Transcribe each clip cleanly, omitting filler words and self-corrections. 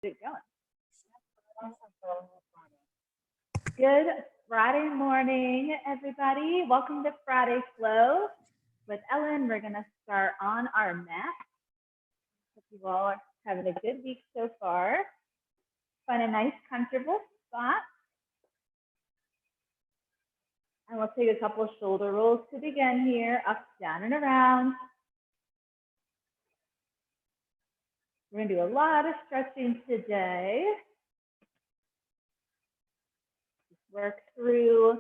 it going. Good Friday morning, everybody. Welcome to Friday Flow with Ellen. We're going to start on our mat. Hope you all are having a good week so far. Find a nice, comfortable spot. And we'll take a couple of shoulder rolls to begin here, up, down, and around. We're going to do a lot of stretching today. Just work through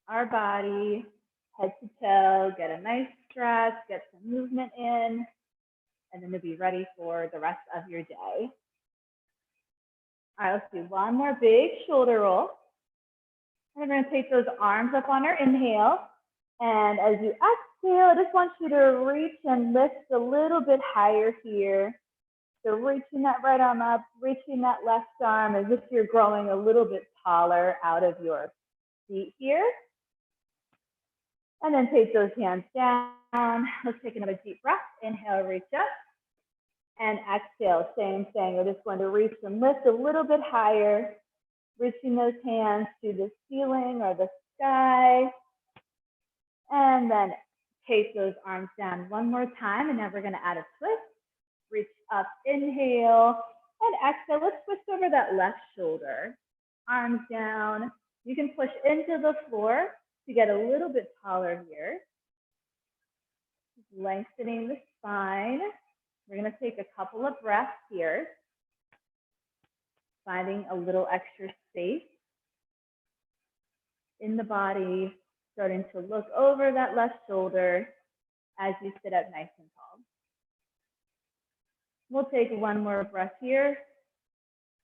our body, head to toe, get a nice stretch, get some movement in, and then you'll be ready for the rest of your day. All right, let's do one more big shoulder roll. And we're going to take those arms up on our inhale. And as you exhale, I just want you to reach and lift a little bit higher here. So reaching that right arm up, reaching that left arm as if you're growing a little bit taller out of your seat here. And then take those hands down. Let's take another deep breath. Inhale, reach up. And exhale, same thing. We're just going to reach and lift a little bit higher, reaching those hands to the ceiling or the sky. And then take those arms down one more time. And now we're going to add a twist. Reach up, inhale, and exhale. Let's twist over that left shoulder. Arms down. You can push into the floor to get a little bit taller here. Lengthening the spine. We're going to take a couple of breaths here. Finding a little extra space in the body. Starting to look over that left shoulder as you sit up nice and tall. We'll take one more breath here.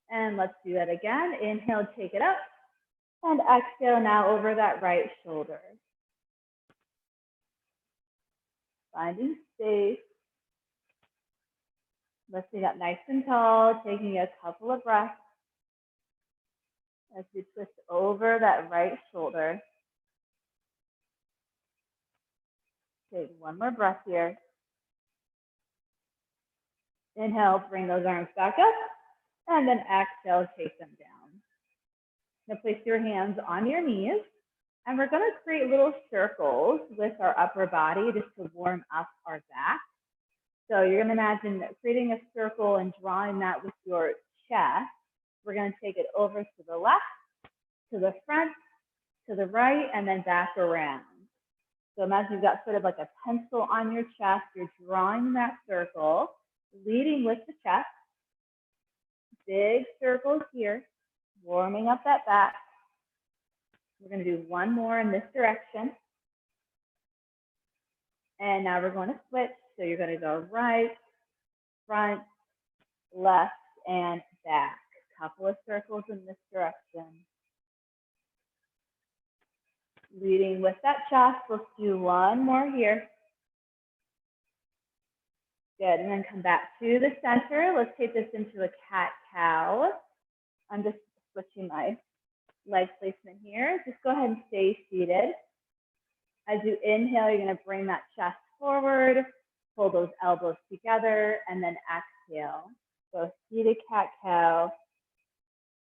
And let's do that again. Inhale, take it up. And exhale now over that right shoulder. Finding space. Lifting up nice and tall, taking a couple of breaths as you twist over that right shoulder. Take one more breath here. Inhale, bring those arms back up, and then exhale, take them down. Now place your hands on your knees, and we're going to create little circles with our upper body just to warm up our back. So you're going to imagine creating a circle and drawing that with your chest. We're going to take it over to the left, to the front, to the right, and then back around. So imagine you've got sort of like a pencil on your chest. You're drawing that circle, leading with the chest. Big circles here, warming up that back. We're going to do one more in this direction. And now we're going to switch. So you're going to go right, front, left, and back. Couple of circles in this direction. Leading with that chest. Let's do one more here. Good, and then come back to the center. Let's take this into a cat-cow. I'm just switching my leg placement here. Just go ahead and stay seated. As you inhale, you're going to bring that chest forward, pull those elbows together, and then exhale. So seated cat-cow.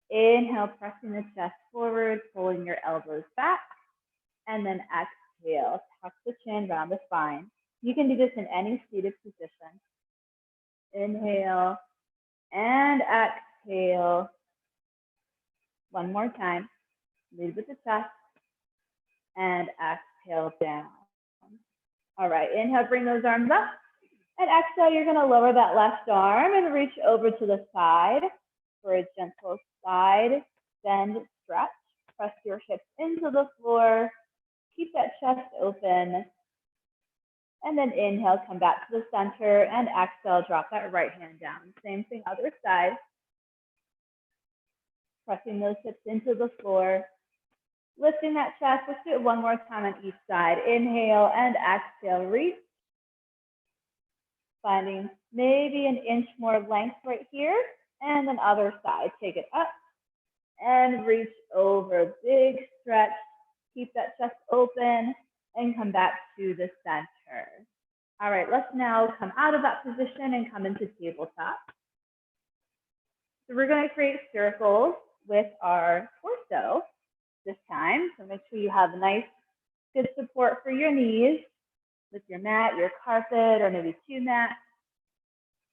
Inhale, pressing the chest forward, pulling your elbows back, and then exhale. Tuck the chin, round the spine. You can do this in any seated position. Inhale and exhale. One more time. Lead with the chest and exhale down. All right, inhale, bring those arms up. And exhale, you're going to lower that left arm and reach over to the side for a gentle side bend stretch. Press your hips into the floor. Keep that chest open. And then inhale, come back to the center, and exhale, drop that right hand down. Same thing, other side. Pressing those hips into the floor. Lifting that chest. Let's do it one more time on each side. Inhale and exhale, reach. Finding maybe an inch more length right here. And then other side, take it up and reach over. Big stretch. Keep that chest open and come back to the center. All right, let's now come out of that position and come into tabletop. So we're going to create circles with our torso this time. So make sure you have a nice, good support for your knees with your mat, your carpet, or maybe two mats.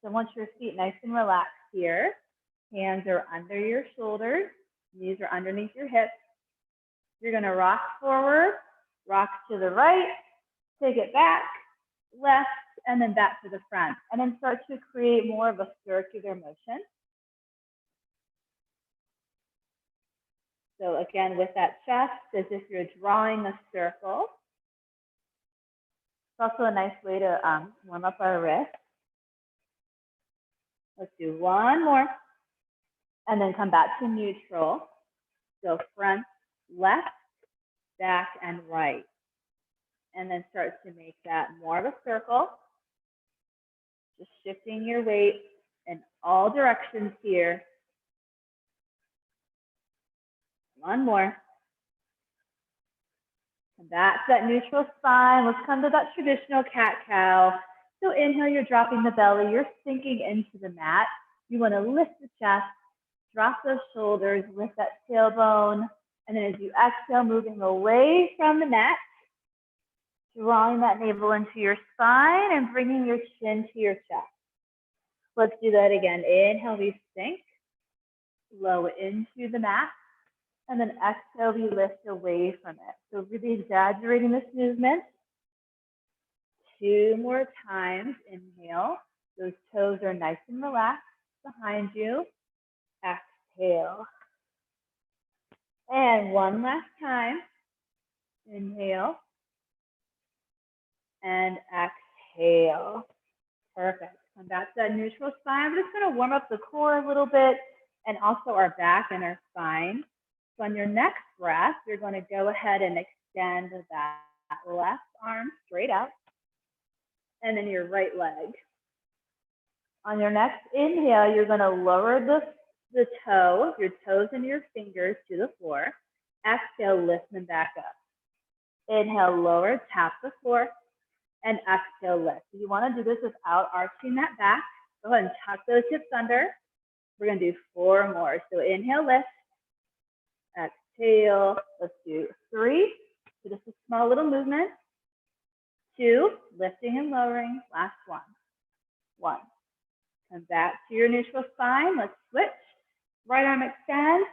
So once your feet nice and relaxed here, hands are under your shoulders, knees are underneath your hips. You're going to rock forward, rock to the right, take it back, left, and then back to the front. And then start to create more of a circular motion. So again, with that chest, as if you're drawing a circle. It's also a nice way to warm up our wrists. Let's do one more. And then come back to neutral. So front, left, back, and right. And then start to make that more of a circle. Just shifting your weight in all directions here. One more. Come back to that neutral spine. Let's come to that traditional cat-cow. So inhale, you're dropping the belly. You're sinking into the mat. You want to lift the chest, drop those shoulders, lift that tailbone. And then as you exhale, moving away from the mat, drawing that navel into your spine and bringing your chin to your chest. Let's do that again. Inhale, we sink, low into the mat. And then exhale, we lift away from it. So really exaggerating this movement. Two more times. Inhale. Those toes are nice and relaxed behind you. Exhale. And one last time. Inhale. And exhale. Perfect. Come back to that neutral spine. We're just going to warm up the core a little bit and also our back and our spine. So on your next breath, you're going to go ahead and extend that left arm straight out, and then your right leg. On your next inhale, you're going to lower the toe, your toes and your fingers to the floor. Exhale, lift them back up. Inhale, lower, tap the floor, and exhale, lift. So you want to do this without arching that back. Go ahead and tuck those hips under. We're going to do 4 more. So inhale, lift. Exhale, let's do 3. So just a small little movement. 2, lifting and lowering. Last one. 1. Come back to your neutral spine. Let's switch. Right arm extend,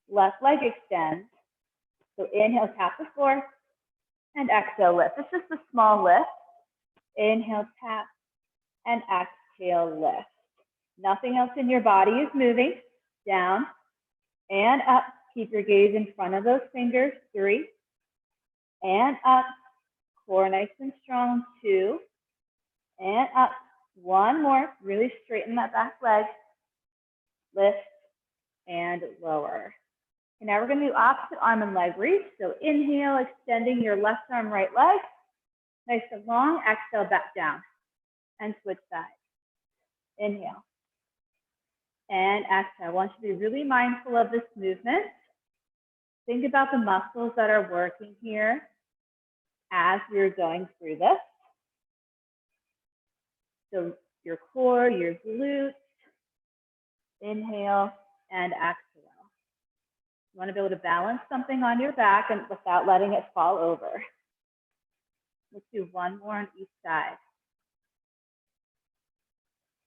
left leg extend. So inhale, tap the floor, and exhale, lift. It's just a small lift. Inhale, tap, and exhale, lift. Nothing else in your body is moving. Down and up. Keep your gaze in front of those fingers. 3. And up. Core nice and strong. 2. And up. 1 more. Really straighten that back leg. Lift and lower. And now we're going to do opposite arm and leg reach. So inhale, extending your left arm, right leg. Nice and long. Exhale, back down. And switch sides. Inhale. And exhale. I want you to be really mindful of this movement. Think about the muscles that are working here as you're going through this. So your core, your glutes. Inhale and exhale. You want to be able to balance something on your back and without letting it fall over. Let's do 1 more on each side.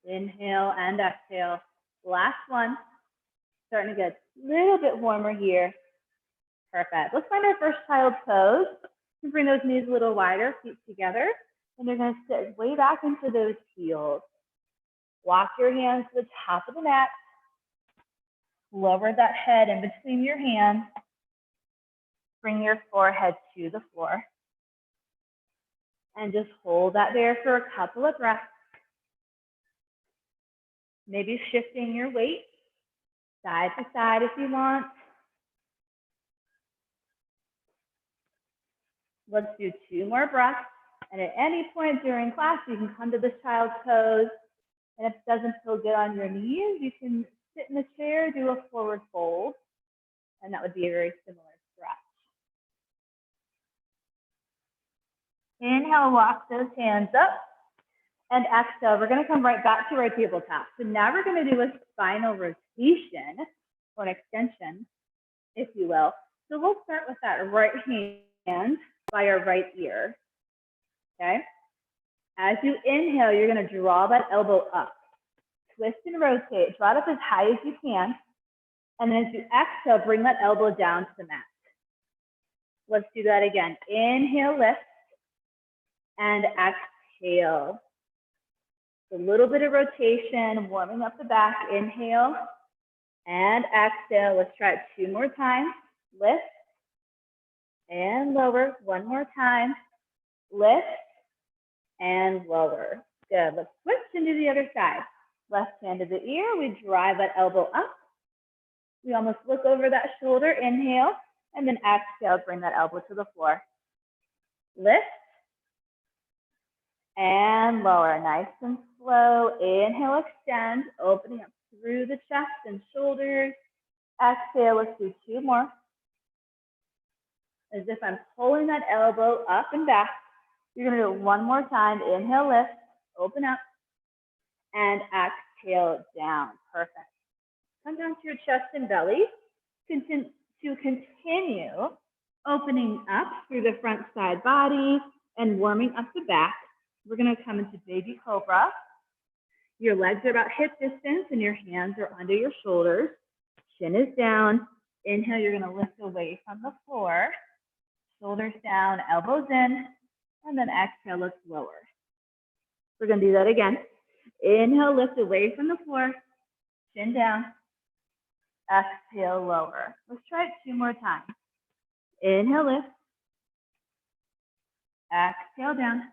Inhale and exhale. Last one. Starting to get a little bit warmer here. Perfect. Let's find our first child pose. You bring those knees a little wider, feet together, and you're going to sit way back into those heels. Walk your hands to the top of the mat. Lower that head in between your hands. Bring your forehead to the floor. And just hold that there for a couple of breaths. Maybe shifting your weight side to side if you want. Let's do 2 more breaths. And at any point during class, you can come to this child's pose. And if it doesn't feel good on your knees, you can sit in the chair, do a forward fold. And that would be a very similar stretch. Inhale, walk those hands up. And exhale, we're going to come right back to our tabletop. So now we're going to do a spinal rotation or an extension, if you will. So we'll start with that right hand by our right ear, okay? As you inhale, you're going to draw that elbow up. Twist and rotate, draw it up as high as you can. And then as you exhale, bring that elbow down to the mat. Let's do that again. Inhale, lift, and exhale. A little bit of rotation, warming up the back. Inhale and exhale. Let's try it 2 more times. Lift and lower. 1 more time. Lift and lower. Good. Let's switch into the other side. Left hand to the ear. We drive that elbow up. We almost look over that shoulder. Inhale and then exhale. Bring that elbow to the floor. Lift and lower. Nice and slow. Inhale, extend, opening up through the chest and shoulders. Exhale, let's do 2 more. As if I'm pulling that elbow up and back. You're going to do it 1 more time. Inhale, lift, open up, and exhale down. Perfect. Come down to your chest and belly. Continue opening up through the front side body and warming up the back. We're going to come into baby cobra. Your legs are about hip distance and your hands are under your shoulders. Chin is down. Inhale, you're going to lift away from the floor. Shoulders down, elbows in, and then exhale, looks lower. We're going to do that again. Inhale, lift away from the floor. Chin down. Exhale, lower. Let's try it 2 more times. Inhale, lift. Exhale, down.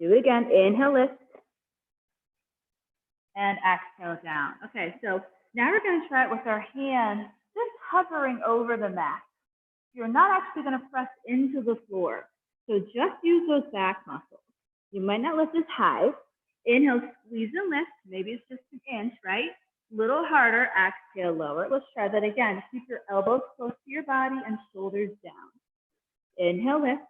Do it again. Inhale, lift. And exhale, down. Okay, so now we're going to try it with our hands just hovering over the mat. You're not actually going to press into the floor. So just use those back muscles. You might not lift as high. Inhale, squeeze and lift. Maybe it's just an inch, right? Little harder. Exhale, lower. Let's try that again. Keep your elbows close to your body and shoulders down. Inhale, lift.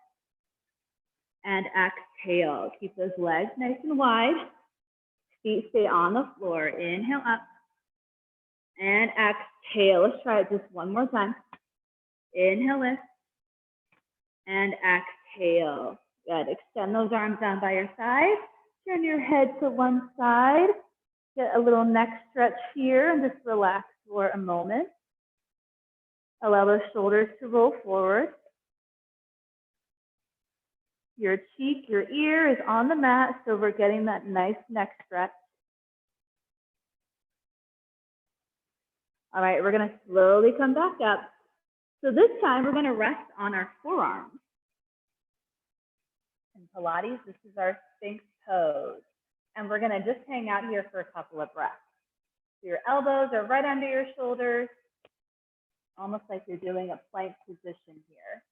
And exhale. Keep those legs nice and wide. Feet stay on the floor. Inhale up. And exhale. Let's try it just 1 more time. Inhale, lift. And exhale. Good. Extend those arms down by your side. Turn your head to one side. Get a little neck stretch here and just relax for a moment. Allow those shoulders to roll forward. Your cheek, your ear is on the mat, so we're getting that nice neck stretch. All right, we're going to slowly come back up. So this time we're going to rest on our forearms. In Pilates, this is our Sphinx pose. And we're going to just hang out here for a couple of breaths. So your elbows are right under your shoulders, almost like you're doing a plank position here.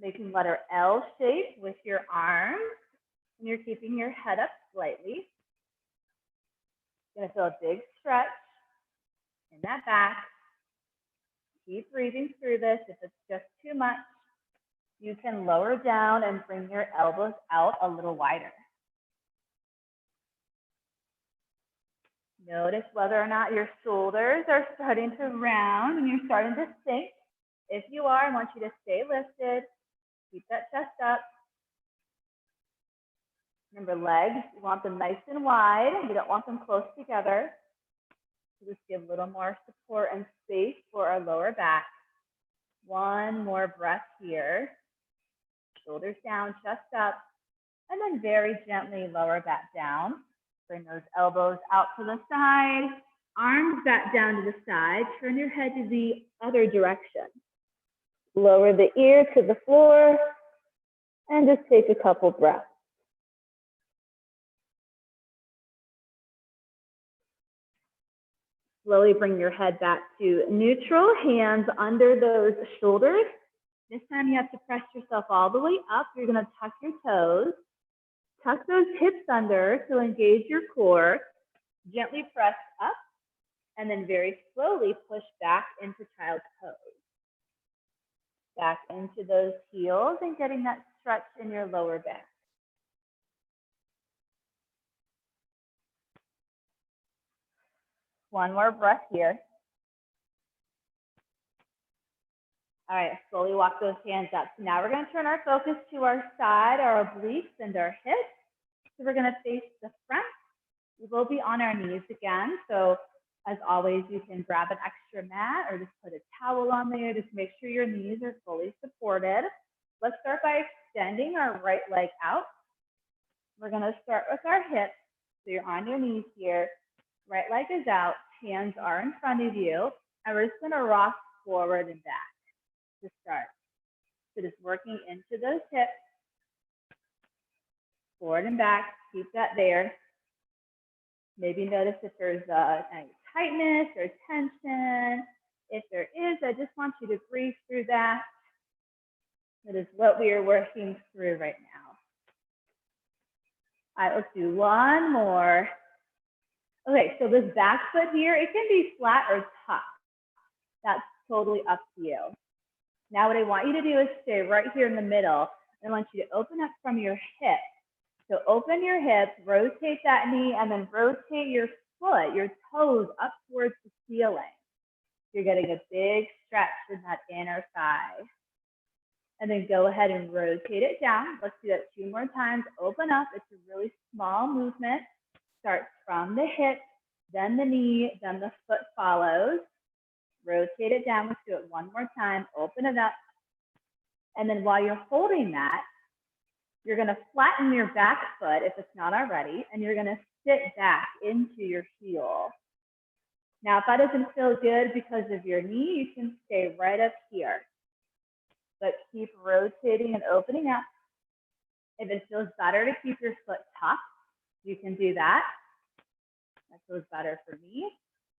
Making letter L shape with your arms, and you're keeping your head up slightly. You're going to feel a big stretch in that back. Keep breathing through this. If it's just too much, you can lower down and bring your elbows out a little wider. Notice whether or not your shoulders are starting to round and you're starting to sink. If you are, I want you to stay lifted. Keep that chest up. Remember, legs, you want them nice and wide. You don't want them close together. So just give a little more support and space for our lower back. 1 more breath here. Shoulders down, chest up. And then very gently lower back down. Bring those elbows out to the side. Arms back down to the side. Turn your head to the other direction. Lower the ear to the floor. And just take a couple breaths. Slowly bring your head back to neutral, hands under those shoulders. This time you have to press yourself all the way up. You're going to tuck your toes. Tuck those hips under to engage your core. Gently press up, and then very slowly push back into child's pose. Back into those heels and getting that stretch in your lower back. One more breath here. All right, slowly walk those hands up. So now we're going to turn our focus to our side, our obliques, and our hips. So we're going to face the front. We will be on our knees again. So as always, you can grab an extra mat or just put a towel on there. Just make sure your knees are fully supported. Let's start by extending our right leg out. We're going to start with our hips. So you're on your knees here. Right leg is out. Hands are in front of you. And we're just going to rock forward and back to start. So just working into those hips. Forward and back. Keep that there. Maybe notice if there's any tightness or tension. If there is, I just want you to breathe through that. That is what we are working through right now. All right, let's do one more. Okay, so this back foot here, it can be flat or tucked. That's totally up to you. Now what I want you to do is stay right here in the middle. I want you to open up from your hip. So open your hips, rotate that knee, and then rotate your foot, your toes up towards the ceiling. You're getting a big stretch in that inner thigh. And then go ahead and rotate it down. Let's do that 2 more times. Open up. It's a really small movement. Starts from the hip, then the knee, then the foot follows. Rotate it down. Let's do it 1 more time. Open it up. And then while you're holding that, you're going to flatten your back foot if it's not already, and you're going to sit back into your heel. Now, if that doesn't feel good because of your knee, you can stay right up here. But keep rotating and opening up. If it feels better to keep your foot tucked, you can do that. That feels better for me.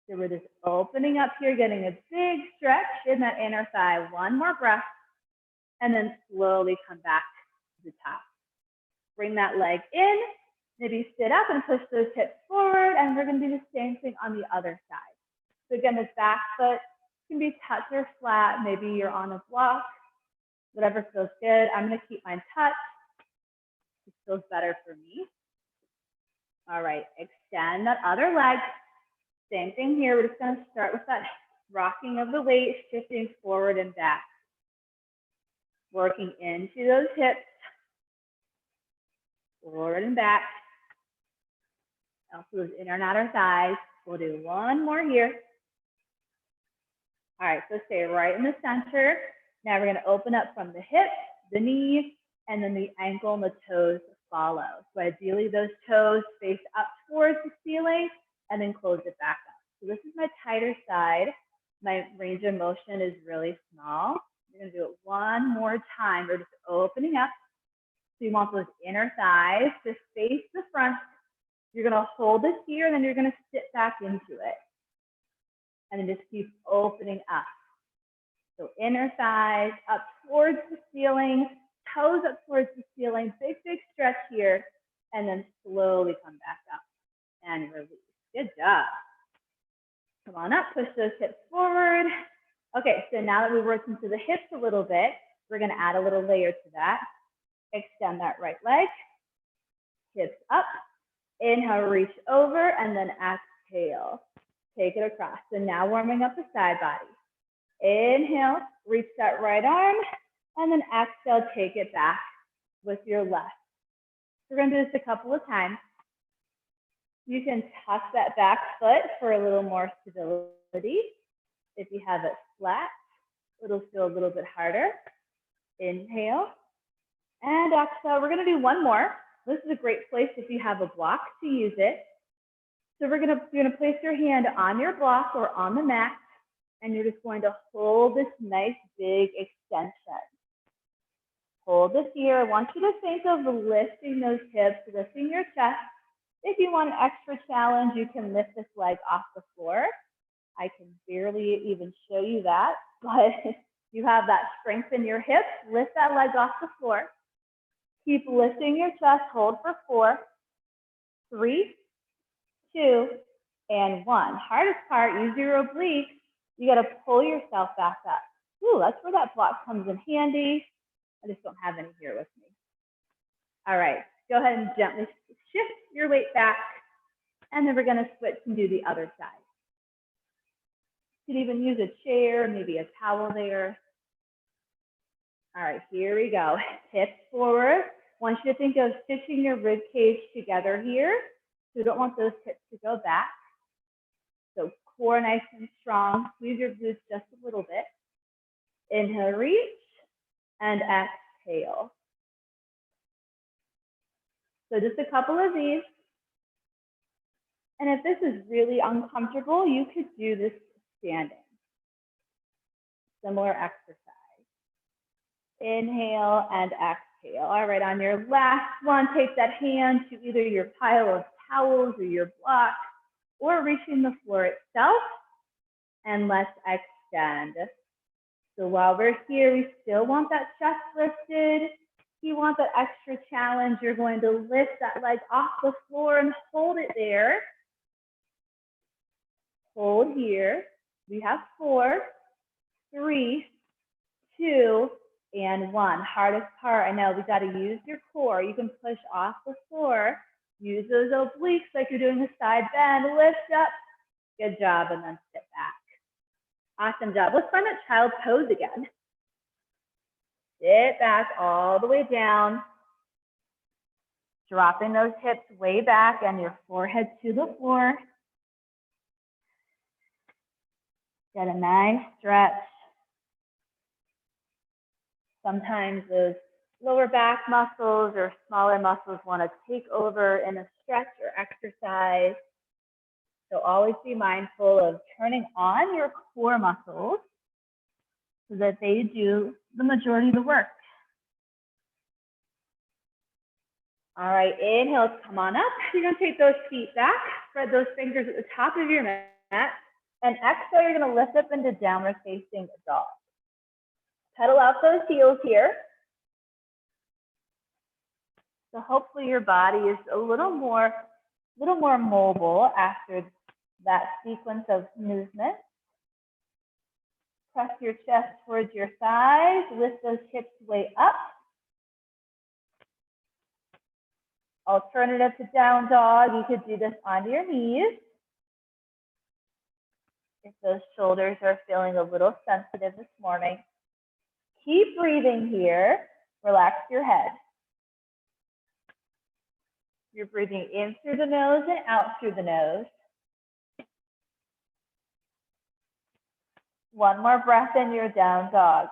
So we're just opening up here, getting a big stretch in that inner thigh. 1 more breath, and then slowly come back to the top. Bring that leg in, maybe sit up and push those hips forward, and we're going to do the same thing on the other side. So again, this back foot can be touch or flat. Maybe you're on a block, whatever feels good. I'm going to keep mine touch. This feels better for me. All right, extend that other leg. Same thing here. We're just going to start with that rocking of the weight, shifting forward and back. Working into those hips. Forward and back. Also those inner and outer thighs. We'll do 1 more here. All right, so stay right in the center. Now we're going to open up from the hip, the knee, and then the ankle and the toes follow. So ideally those toes face up towards the ceiling and then close it back up. So this is my tighter side. My range of motion is really small. We're going to do it 1 more time. We're just opening up. So you want those inner thighs to face the front. You're going to hold this here, and then you're going to sit back into it. And then just keep opening up. So inner thighs up towards the ceiling, toes up towards the ceiling, big, big stretch here, and then slowly come back up and release. Good job. Come on up, push those hips forward. Okay, so now that we've worked into the hips a little bit, we're going to add a little layer to that. Extend that right leg, hips up, inhale, reach over, and then exhale. Take it across. So now warming up the side body. Inhale, reach that right arm, and then exhale, take it back with your left. We're going to do this a couple of times. You can tuck that back foot for a little more stability. If you have it flat, it'll feel a little bit harder. Inhale. And exhale. We're going to do 1 more. This is a great place if you have a block to use it. So you're going to place your hand on your block or on the mat, and you're just going to hold this nice big extension. Hold this here. I want you to think of lifting those hips, lifting your chest. If you want an extra challenge, you can lift this leg off the floor. I can barely even show you that, but you have that strength in your hips. Lift that leg off the floor. Keep lifting your chest. Hold for 4, 3, 2, and 1. Hardest part, use your obliques. You got to pull yourself back up. Ooh, that's where that block comes in handy. I just don't have any here with me. All right, go ahead and gently shift your weight back, and then we're going to switch and do the other side. You could even use a chair, maybe a towel there. All right, here we go. Hips forward. I want you to think of stitching your rib cage together here. So we don't want those hips to go back. So core nice and strong. Squeeze your glutes just a little bit. Inhale, reach, and exhale. So just a couple of these. And if this is really uncomfortable, you could do this standing. Similar exercise. Inhale and exhale. All right, on your last one, take that hand to either your pile of towels or your block, or reaching the floor itself, and let's extend. So while we're here, we still want that chest lifted. You want that extra challenge. You're going to lift that leg off the floor and hold it there. Hold here. We have 4, 3, 2, and 1. Hardest part, I know, we got to use your core. You can push off the floor. Use those obliques like you're doing a side bend. Lift up. Good job, and then sit back. Awesome job. Let's find that child pose again. Sit back all the way down. Dropping those hips way back and your forehead to the floor. Get a nice stretch. Sometimes those lower back muscles or smaller muscles want to take over in a stretch or exercise. So always be mindful of turning on your core muscles so that they do the majority of the work. All right, inhale, come on up. You're going to take those feet back, spread those fingers at the top of your mat, and exhale, you're going to lift up into downward facing dog. Pedal out those heels here. So hopefully your body is a little more mobile after that sequence of movement. Press your chest towards your thighs, lift those hips way up. Alternative to down dog, you could do this on your knees. If those shoulders are feeling a little sensitive this morning. Keep breathing here. Relax your head. You're breathing in through the nose and out through the nose. One more breath in your down dog.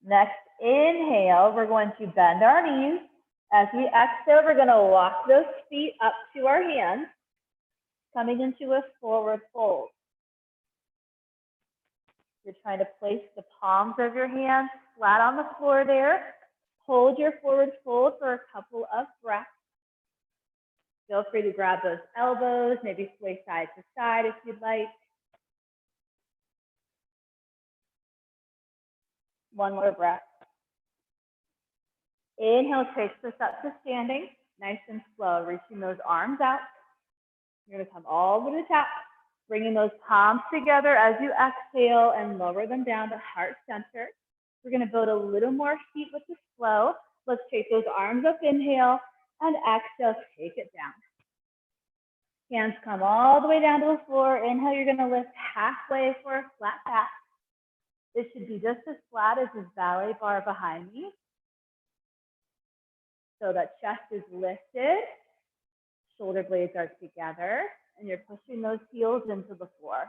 Next, inhale, we're going to bend our knees. As we exhale, we're going to walk those feet up to our hands, coming into a forward fold. You're trying to place the palms of your hands flat on the floor there. Hold your forward fold for a couple of breaths. Feel free to grab those elbows, maybe sway side to side if you'd like. One more breath. Inhale, trace this up to standing, nice and slow, reaching those arms out. You're going to come all the way to the top, bringing those palms together as you exhale and lower them down to heart center. We're going to build a little more heat with the flow. Let's take those arms up, inhale, and exhale, take it down. Hands come all the way down to the floor. Inhale, you're going to lift halfway for a flat back. This should be just as flat as this ballet bar behind me. So that chest is lifted, shoulder blades are together, and you're pushing those heels into the floor.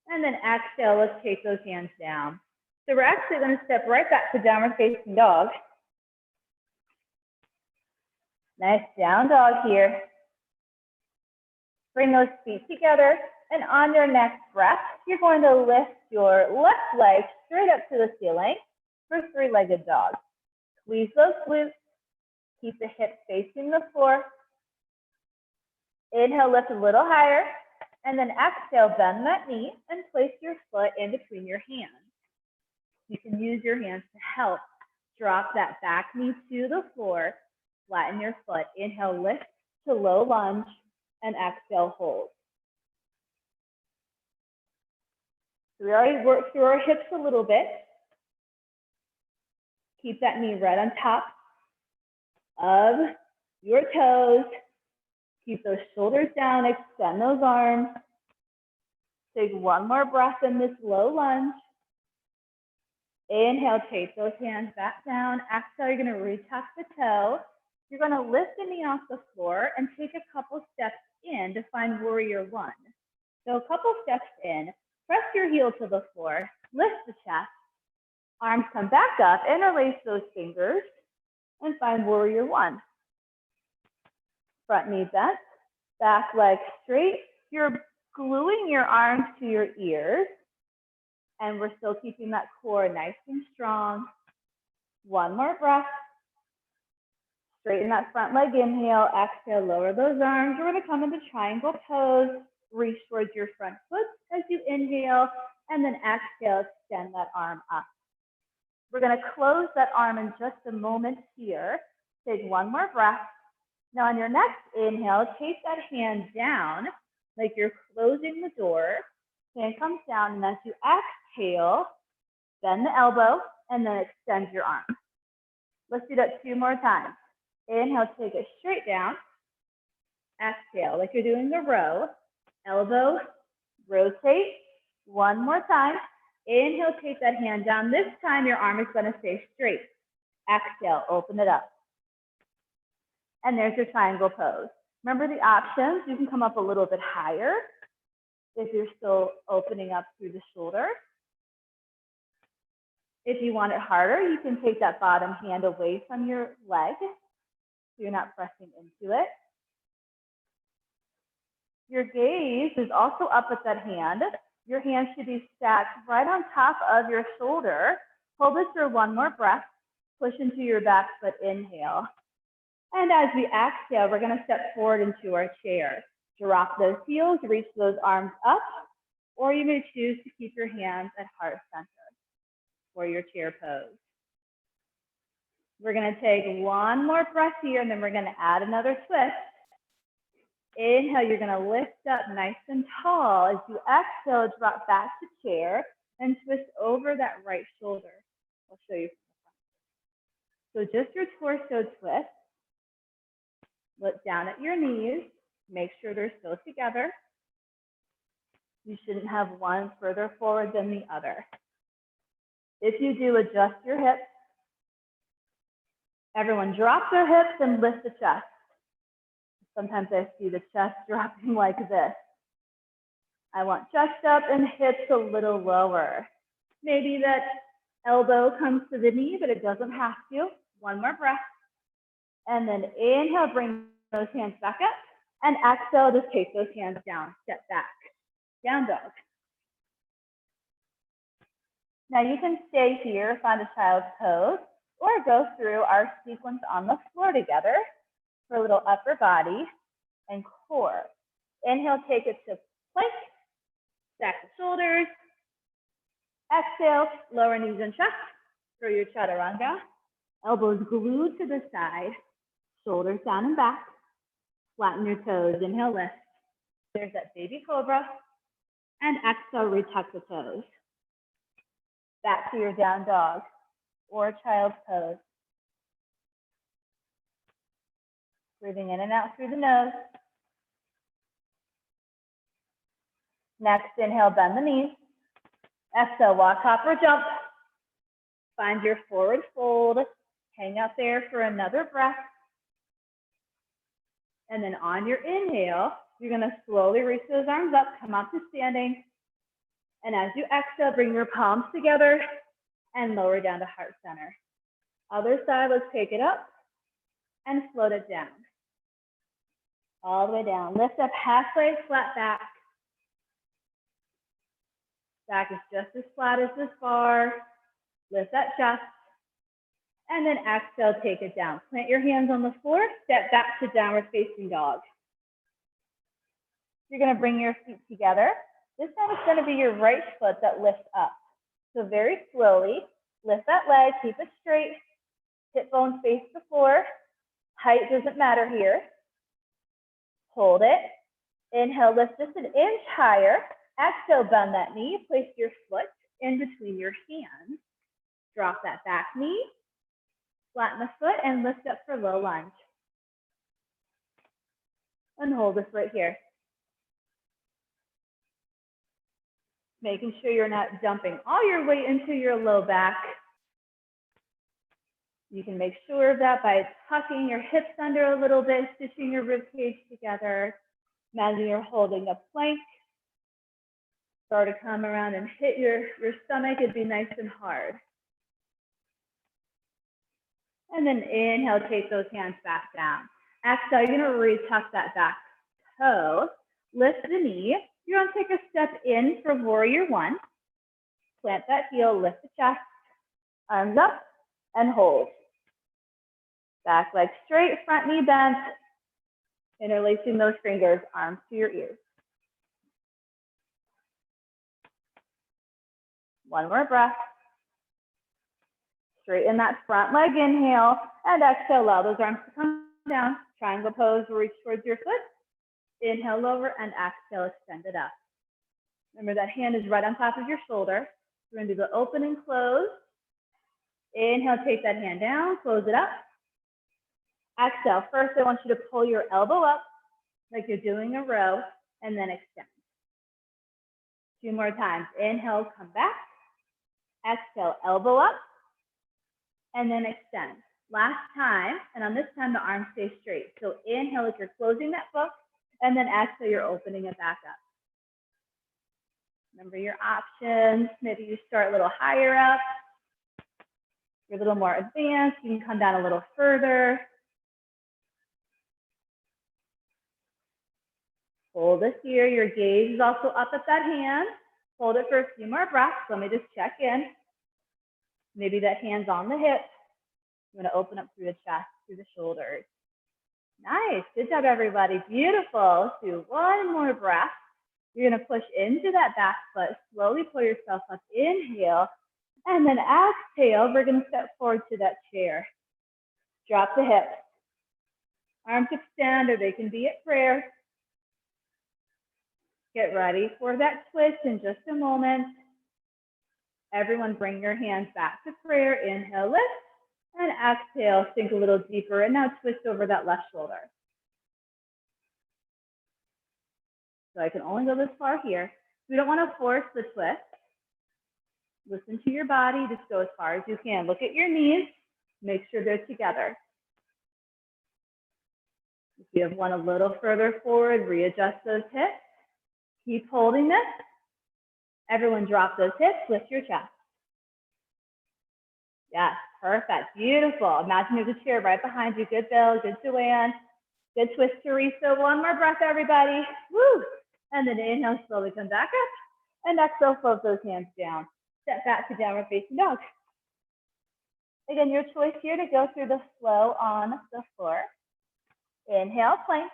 And then exhale, let's take those hands down. So we're actually going to step right back to downward facing dog. Nice down dog here. Bring those feet together, and on your next breath, you're going to lift your left leg straight up to the ceiling for three-legged dog. Squeeze those glutes, keep the hips facing the floor. Inhale, lift a little higher, and then exhale, bend that knee and place your foot in between your hands. You can use your hands to help drop that back knee to the floor, flatten your foot. Inhale, lift to low lunge, and exhale, hold. So we already worked through our hips a little bit. Keep that knee right on top of your toes. Keep those shoulders down, extend those arms. Take one more breath in this low lunge. Inhale, take those hands back down. Exhale, you're gonna retuck the toe. You're gonna lift the knee off the floor and take a couple steps in to find warrior one. So a couple steps in, press your heel to the floor, lift the chest, arms come back up, interlace those fingers, and find warrior one. Front knee bent, back leg straight. You're gluing your arms to your ears, and we're still keeping that core nice and strong. One more breath. Straighten that front leg, inhale, exhale, lower those arms. We're gonna come into triangle pose, reach towards your front foot as you inhale, and then exhale, extend that arm up. We're gonna close that arm in just a moment here. Take one more breath. Now on your next inhale, take that hand down like you're closing the door. Hand comes down, and as you exhale, bend the elbow, and then extend your arm. Let's do that 2 more times. Inhale, take it straight down. Exhale, like you're doing a row. Elbow, rotate. One more time. Inhale, take that hand down. This time, your arm is going to stay straight. Exhale, open it up. And there's your triangle pose. Remember the options. You can come up a little bit higher if you're still opening up through the shoulder. If you want it harder, you can take that bottom hand away from your leg so you're not pressing into it. Your gaze is also up at that hand. Your hand should be stacked right on top of your shoulder. Hold this for one more breath. Push into your back foot, inhale. And as we exhale, we're gonna step forward into our chair. Drop those heels, reach those arms up, or you may choose to keep your hands at heart center for your chair pose. We're gonna take one more breath here, and then we're gonna add another twist. Inhale, you're gonna lift up nice and tall. As you exhale, drop back to chair and twist over that right shoulder. I'll show you from the front. So just your torso twist. Look down at your knees. Make sure they're still together. You shouldn't have one further forward than the other. If you do, adjust your hips. Everyone drop their hips and lift the chest. Sometimes I see the chest dropping like this. I want chest up and hips a little lower. Maybe that elbow comes to the knee, but it doesn't have to. One more breath. And then inhale, bring those hands back up. And exhale, just take those hands down, step back. Down dog. Now you can stay here, find a child's pose, or go through our sequence on the floor together for a little upper body and core. Inhale, take it to plank, stack the shoulders. Exhale, lower knees and chest for your chaturanga. Elbows glued to the side, shoulders down and back. Flatten your toes, inhale, lift. There's that baby cobra. And exhale, retuck the toes. Back to your down dog or child's pose. Breathing in and out through the nose. Next, inhale, bend the knees. Exhale, walk, hop, or jump. Find your forward fold. Hang out there for another breath. And then on your inhale, you're gonna slowly reach those arms up, come up to standing. And as you exhale, bring your palms together and lower down to heart center. Other side, let's take it up and float it down. All the way down. Lift up halfway, flat back. Back is just as flat as this bar. Lift that chest. And then exhale, take it down. Plant your hands on the floor, step back to downward facing dog. You're gonna bring your feet together. This time it's gonna be your right foot that lifts up. So very slowly, lift that leg, keep it straight. Hip bones face the floor. Height doesn't matter here. Hold it. Inhale, lift just an inch higher. Exhale, bend that knee. Place your foot in between your hands. Drop that back knee. Flatten the foot and lift up for low lunge. And hold this right here. making sure you're not dumping all your weight into your low back. You can make sure of that by tucking your hips under a little bit, stitching your rib cage together. Imagine you're holding a plank. Start to come around and hit your stomach. It'd be nice and hard. And then inhale, take those hands back down. Exhale, you're gonna retuck that back toe. Lift the knee. You're gonna take a step in for warrior one. Plant that heel, lift the chest, arms up, and hold. Back leg straight, front knee bent, interlacing those fingers, arms to your ears. One more breath. Straighten that front leg, inhale, and exhale, allow those arms to come down. Triangle pose, reach towards your foot. Inhale, lower, and exhale, extend it up. Remember that hand is right on top of your shoulder. We're gonna do the open and close. Inhale, take that hand down, close it up. Exhale, first I want you to pull your elbow up like you're doing a row, and then extend. 2 more times. Inhale, come back. Exhale, elbow up, and then extend. Last time, and on this time, the arms stay straight. So inhale like you're closing that book, and then exhale, you're opening it back up. Remember your options. Maybe you start a little higher up. You're a little more advanced. You can come down a little further. Hold this here. Your gaze is also up at that hand. Hold it for a few more breaths. Let me just check in. Maybe that hand's on the hip. I'm going to open up through the chest, through the shoulders. Nice. Good job, everybody. Beautiful. Let's do one more breath. You're going to push into that back foot. Slowly pull yourself up. Inhale. And then exhale. We're going to step forward to that chair. Drop the hips. Arms extend, or they can be at prayer. Get ready for that twist in just a moment. Everyone bring your hands back to prayer. Inhale, lift, and exhale, sink a little deeper, and now twist over that left shoulder. So I can only go this far here. We don't want to force the twist. Listen to your body, just go as far as you can. Look at your knees, make sure they're together. If you have one a little further forward, readjust those hips. Keep holding this. Everyone drop those hips, lift your chest. Yes, perfect, beautiful. Imagine there's a chair right behind you. Good Bill, good Joanne. Good twist, Teresa. One more breath, everybody. Woo! And then inhale, slowly come back up. And exhale, float those hands down. Step back to downward facing dog. Again, your choice here to go through the flow on the floor. Inhale, plank.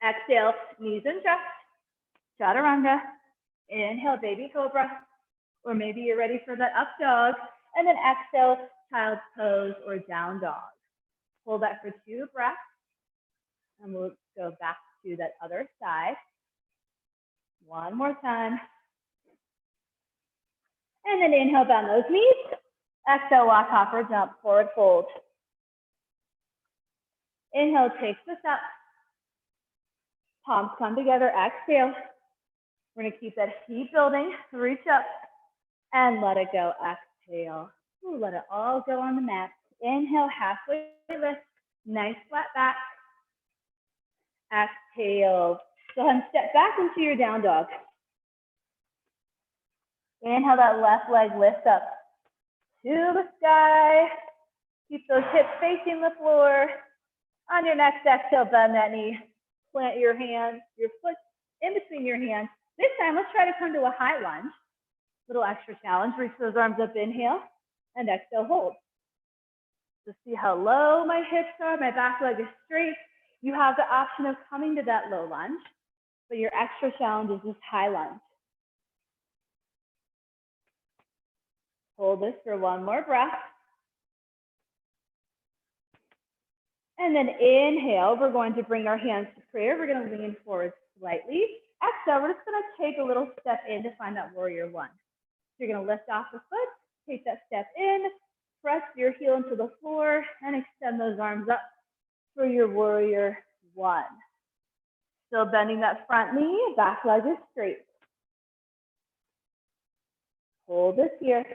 Exhale, knees and chest. Chaturanga. Inhale, baby cobra. Or maybe you're ready for that up dog. And then exhale, child's pose or down dog. Hold that for 2 breaths. And we'll go back to that other side. One more time. And then inhale, bend those knees. Exhale, walk, hop, or jump, forward fold. Inhale, take this up. Palms come together, exhale. We're gonna keep that heat building, reach up, and let it go, exhale. Ooh, let it all go on the mat. Inhale, halfway lift, nice flat back. Exhale, go ahead and step back into your down dog. Inhale, that left leg lifts up to the sky. Keep those hips facing the floor. On your next exhale, bend that knee. Plant your hand, your foot in between your hands. This time, let's try to come to a high lunge. Little extra challenge. Reach those arms up, inhale, and exhale, hold. So see how low my hips are. My back leg is straight. You have the option of coming to that low lunge, but your extra challenge is this high lunge. Hold this for one more breath. And then inhale, we're going to bring our hands to prayer. We're going to lean forward slightly. Exhale, we're just going to take a little step in to find that warrior one. So you're going to lift off the foot, take that step in, press your heel into the floor, and extend those arms up for your warrior one. Still bending that front knee, back leg is straight. Hold this here.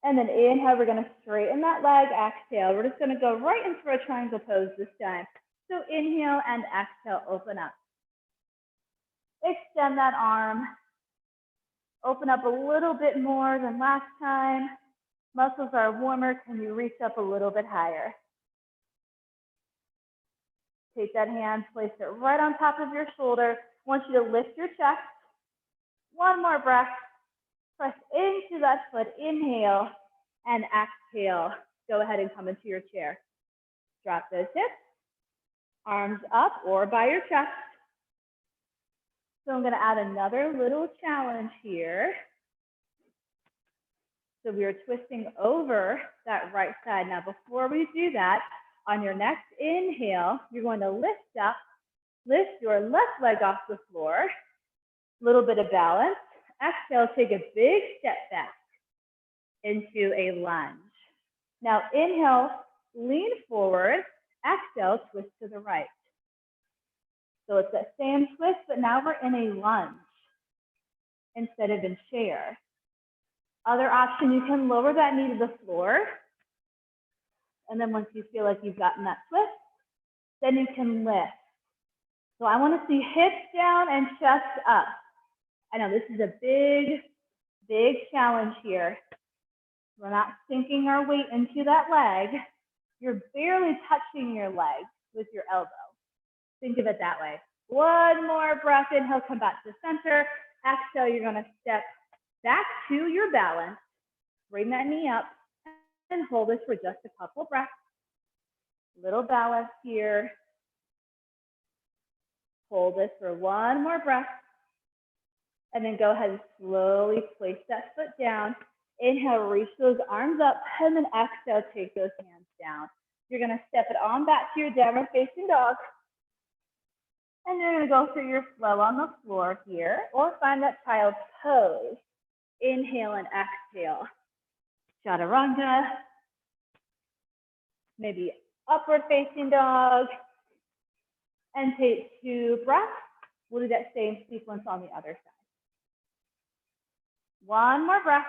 And then inhale, we're gonna straighten that leg, exhale. We're just gonna go right into our triangle pose this time. So inhale and exhale, open up. Extend that arm. Open up a little bit more than last time. Muscles are warmer. Can you reach up a little bit higher? Take that hand, place it right on top of your shoulder. I want you to lift your chest. One more breath. Press into that foot. Inhale and exhale. Go ahead and come into your chair. Drop those hips. Arms up or by your chest. So I'm going to add another little challenge here. So we are twisting over that right side. Now, before we do that, on your next inhale, you're going to lift up, lift your left leg off the floor, a little bit of balance. Exhale, take a big step back into a lunge. Now, inhale, lean forward. Exhale, twist to the right. So it's that same twist, but now we're in a lunge instead of in chair. Other option, you can lower that knee to the floor. And then once you feel like you've gotten that twist, then you can lift. So I want to see hips down and chest up. I know this is a big, big challenge here. We're not sinking our weight into that leg. You're barely touching your leg with your elbow. Think of it that way. One more breath. Inhale, come back to the center. Exhale, you're going to step back to your balance. Bring that knee up and hold this for just a couple breaths. Little balance here. Hold this for one more breath. And then go ahead and slowly place that foot down. Inhale, reach those arms up, and then exhale, take those hands down. You're going to step it on back to your downward facing dog. And you're going to go through your flow on the floor here, or find that child's pose. Inhale and exhale. Chaturanga. Maybe upward facing dog. And take 2 breaths. We'll do that same sequence on the other side. One more breath.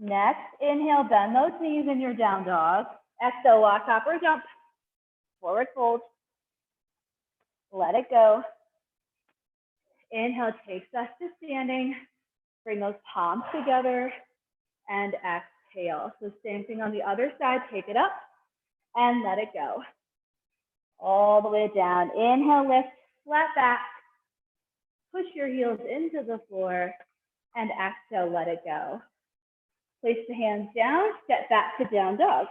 Next, inhale, bend those knees in your down dog. Exhale, walk, hop, or jump. Forward fold. Let it go. Inhale takes us to standing. Bring those palms together and exhale. So same thing on the other side. Take it up and let it go. All the way down. Inhale, lift, flat back. Push your heels into the floor and exhale, let it go. Place the hands down, step back to down dog.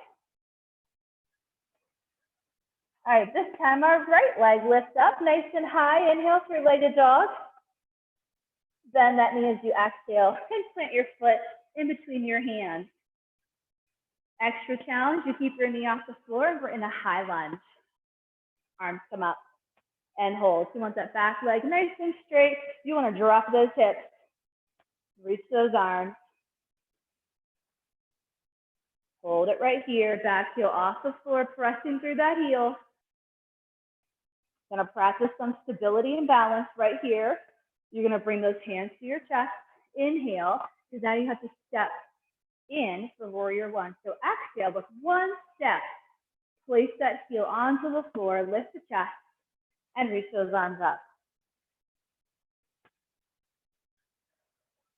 All right, this time our right leg lifts up nice and high. Inhale, 3-legged dog. Bend that knee as you exhale and plant your foot in between your hands. Extra challenge, you keep your knee off the floor. We're in a high lunge. Arms come up and hold. You want that back leg nice and straight. You want to drop those hips. Reach those arms. Hold it right here. Back heel off the floor, pressing through that heel. Gonna practice some stability and balance right here. You're gonna bring those hands to your chest. Inhale, because now you have to step in for warrior one. So exhale with one step. Place that heel onto the floor, lift the chest, and reach those arms up.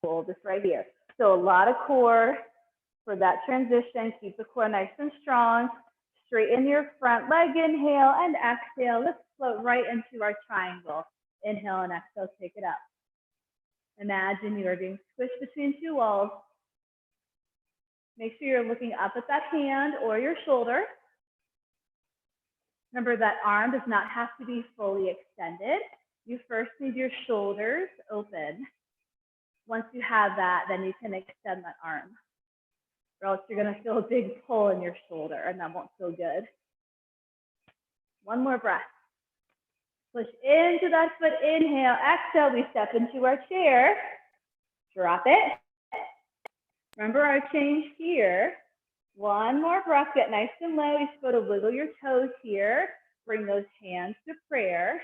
Hold this right here. So a lot of core for that transition. Keep the core nice and strong. Straighten your front leg, inhale and exhale. Let's float right into our triangle. Inhale and exhale, take it up. Imagine you are being squished between 2 walls. Make sure you're looking up at that hand or your shoulder. Remember that arm does not have to be fully extended. You first need your shoulders open. Once you have that, then you can extend that arm. Or else you're gonna feel a big pull in your shoulder and that won't feel good. One more breath. Push into that foot, inhale, exhale, we step into our chair. Drop it. Remember our change here. One more breath, get nice and low. You're supposed to wiggle your toes here. Bring those hands to prayer.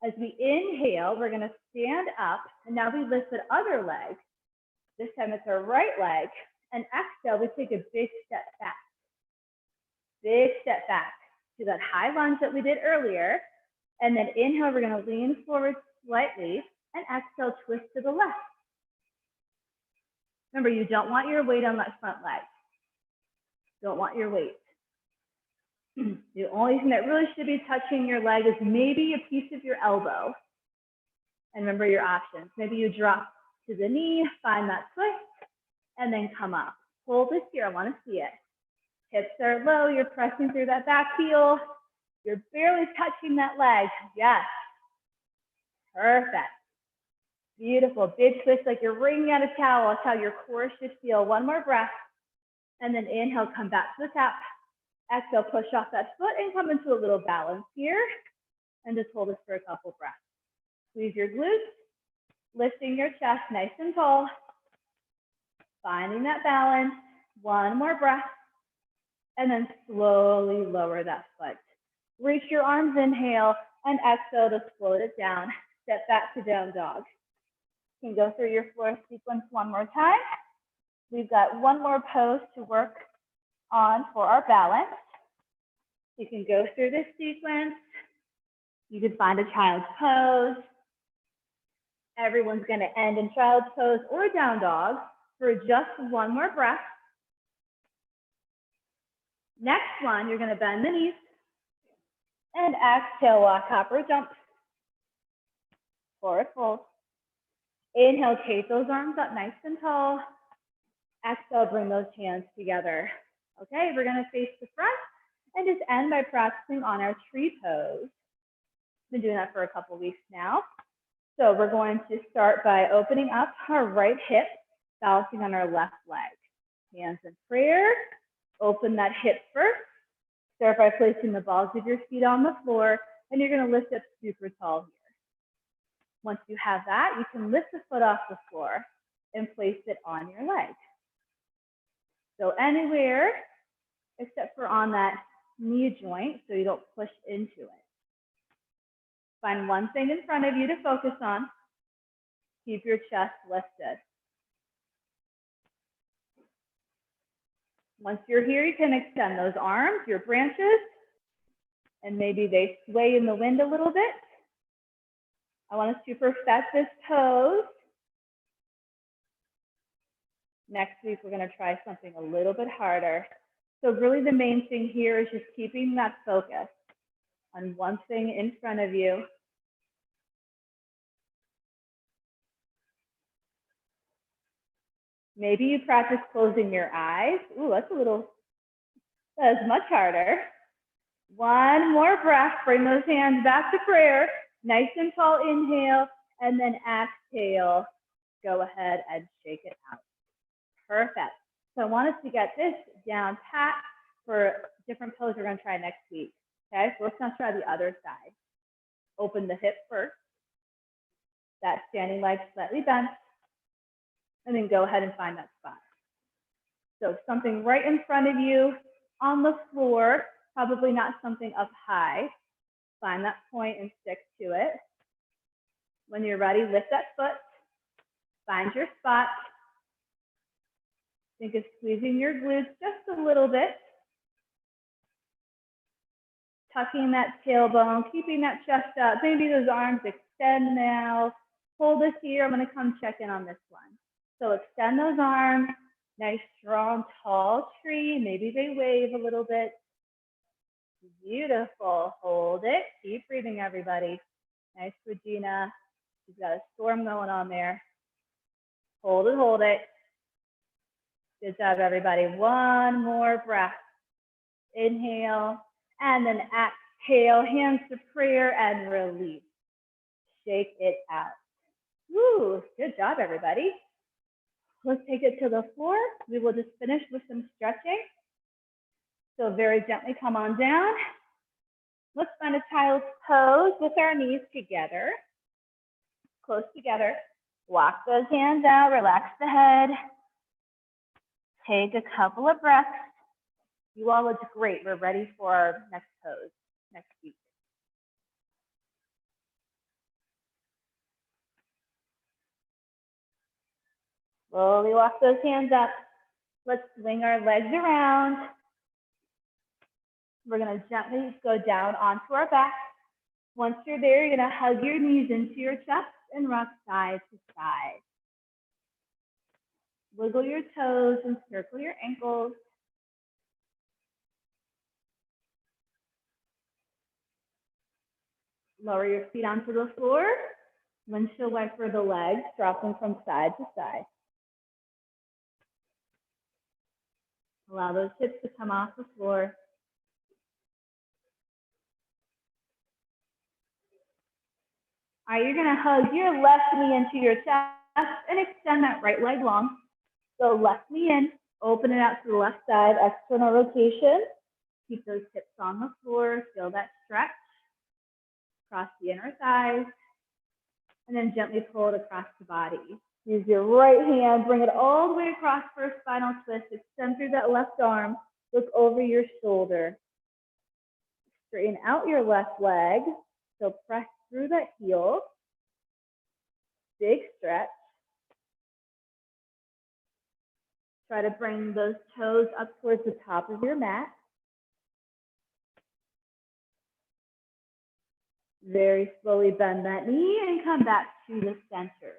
As we inhale, we're gonna stand up, and now we lift the other leg. This time it's our right leg. And exhale, we take a big step back. Big step back to that high lunge that we did earlier. And then inhale, we're gonna lean forward slightly, and exhale, twist to the left. Remember, you don't want your weight on that front leg. Don't want your weight. The only thing that really should be touching your leg is maybe a piece of your elbow. And remember your options. Maybe you drop to the knee, find that twist, and then come up. Hold this here, I wanna see it. Hips are low, you're pressing through that back heel. You're barely touching that leg. Yes. Perfect. Beautiful. Big twist like you're wringing out a towel. That's how your core should feel. One more breath. And then inhale, come back to the top. Exhale, push off that foot and come into a little balance here. And just hold this for a couple breaths. Squeeze your glutes, lifting your chest nice and tall. Finding that balance. One more breath. And then slowly lower that foot. Reach your arms, inhale, and exhale to float it down. Step back to down dog. You can go through your floor sequence one more time. We've got one more pose to work on for our balance. You can go through this sequence. You can find a child's pose. Everyone's gonna end in child's pose or down dog for just one more breath. Next one, you're gonna bend the knees and exhale, walk, hop, or jump. Forward fold. Inhale, take those arms up nice and tall. Exhale, bring those hands together. Okay, we're gonna face the front and just end by practicing on our tree pose. Been doing that for a couple weeks now. So we're going to start by opening up our right hip, balancing on our left leg. Hands in prayer. Open that hip first. Start by placing the balls of your feet on the floor, and you're gonna lift up super tall here. Once you have that, you can lift the foot off the floor and place it on your leg. So anywhere except for on that knee joint so you don't push into it. Find one thing in front of you to focus on. Keep your chest lifted. Once you're here, you can extend those arms, your branches, and maybe they sway in the wind a little bit. I want us to perfect this pose. Next week, we're gonna try something a little bit harder. So really the main thing here is just keeping that focus on one thing in front of you. Maybe you practice closing your eyes. Ooh, that is much harder. One more breath, bring those hands back to prayer. Nice and tall inhale, and then exhale. Go ahead and shake it out. Perfect. So I want us to get this down pat for different poses we're gonna try next week. Okay, so let's now try the other side. Open the hip first. That standing leg slightly bent. And then go ahead and find that spot. So something right in front of you on the floor, probably not something up high. Find that point and stick to it. When you're ready, lift that foot. Find your spot. Think of squeezing your glutes just a little bit. Tucking that tailbone, keeping that chest up. Maybe those arms extend now. Hold this here. I'm going to come check in on this one. So extend those arms. Nice, strong, tall tree. Maybe they wave a little bit. Beautiful. Hold it. Keep breathing, everybody. Nice, Regina. She's got a storm going on there. Hold it, hold it. Good job, everybody. One more breath. Inhale, and then exhale. Hands to prayer and release. Shake it out. Woo, good job, everybody. Let's take it to the floor. We will just finish with some stretching. So very gently come on down. Let's find a child's pose with our knees together. Close together. Walk those hands out, relax the head. Take a couple of breaths. You all look great. We're ready for our next pose next week. slowly walk those hands up. Let's swing our legs around. We're gonna gently go down onto our back. Once you're there, you're gonna hug your knees into your chest and rock side to side. Wiggle your toes and circle your ankles. Lower your feet onto the floor. Windshield wiper the legs, dropping from side to side. Allow those hips to come off the floor. All right, you're gonna hug your left knee into your chest and extend that right leg long. So left knee in, open it out to the left side, external rotation. Keep those hips on the floor, feel that stretch. Cross the inner thighs, and then gently pull it across the body. Use your right hand, bring it all the way across for a spinal twist. Extend through that left arm, look over your shoulder. Straighten out your left leg, so press through that heel. Big stretch. Try to bring those toes up towards the top of your mat. Very slowly bend that knee and come back to the center.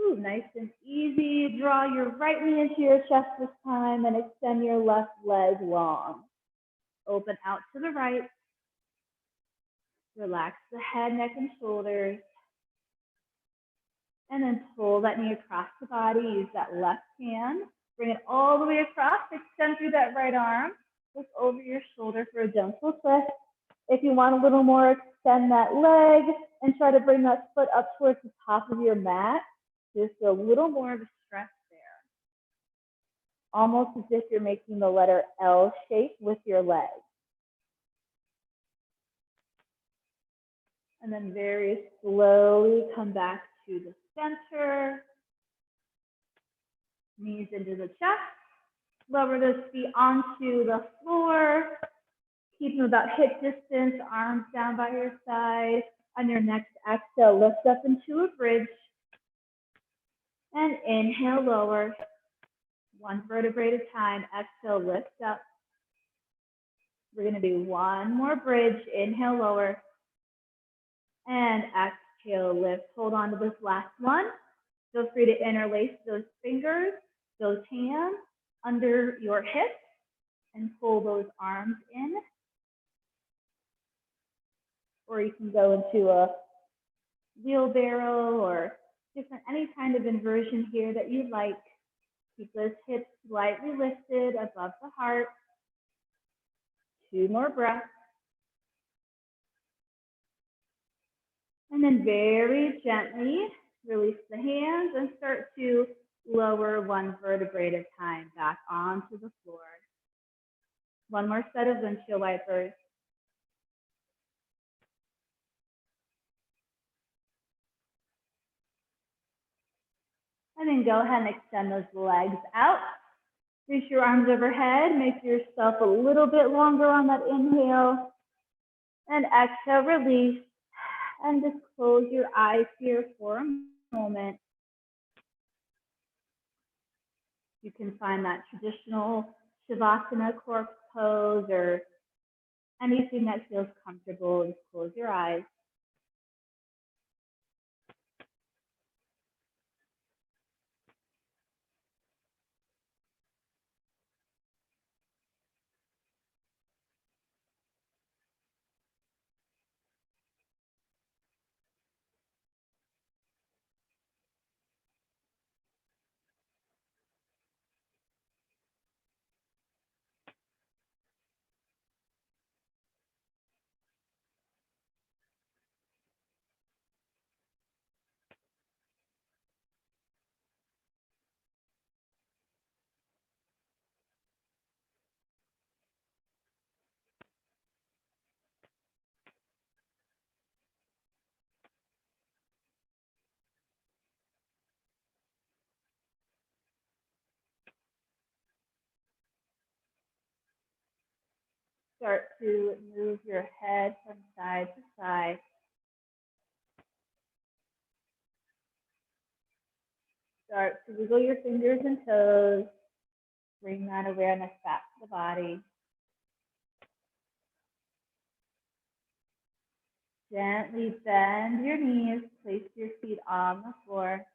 Ooh, nice and easy. Draw your right knee into your chest this time and extend your left leg long. Open out to the right. Relax the head, neck, and shoulders. And then pull that knee across the body. Use that left hand. Bring it all the way across. Extend through that right arm. Look over your shoulder for a gentle twist. If you want a little more, extend that leg and try to bring that foot up towards the top of your mat. Just a little more of a stretch there. Almost as if you're making the letter L shape with your leg. And then very slowly come back to the center. Knees into the chest. Lower those feet onto the floor. Keep them about hip distance, arms down by your side. On your next exhale, lift up into a bridge. And inhale, lower. One vertebrae at a time. Exhale, lift up. We're going to do one more bridge. Inhale, lower. And exhale, lift. Hold on to this last one. Feel free to interlace those fingers, those hands under your hips, and pull those arms in. Or you can go into a wheelbarrow or different, any kind of inversion here that you like. Keep those hips slightly lifted above the heart. 2 more breaths. And then very gently release the hands and start to lower one vertebrae at a time back onto the floor. One more set of windshield wipers. And then go ahead and extend those legs out. Reach your arms overhead. Make yourself a little bit longer on that inhale. And exhale, release. And just close your eyes here for a moment. You can find that traditional Shavasana corpse pose or anything that feels comfortable, and close your eyes. Start to move your head from side to side. Start to wiggle your fingers and toes. Bring that awareness back to the body. Gently bend your knees, place your feet on the floor.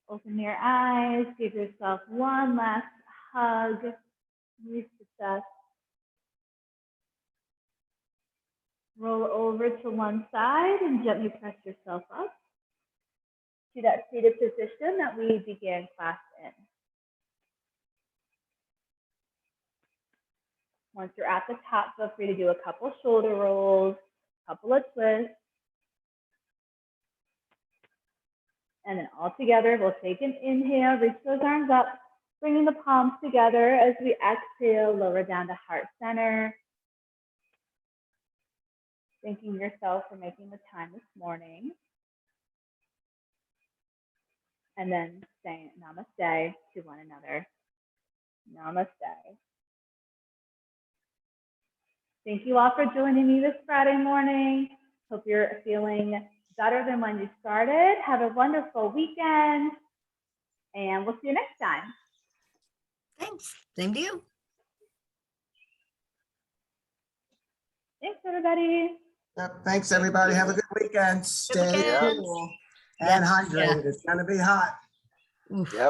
Open your eyes, give yourself one last hug. Release the chest. Roll over to one side and gently press yourself up to that seated position that we began class in. Once you're at the top, feel free to do a couple shoulder rolls, a couple of twists. And then all together, we'll take an inhale, reach those arms up, bringing the palms together as we exhale, lower down to heart center. Thanking yourself for making the time this morning. And then saying namaste to one another. Namaste. Thank you all for joining me this Friday morning. Hope you're feeling better than when you started. Have a wonderful weekend, and we'll see you next time. Thanks. Same to you. Thanks, everybody. Yep, thanks, everybody. Have a good weekend. Stay weekend. cool and Yeah. hydrated. It's going to be hot. Oof. Yep.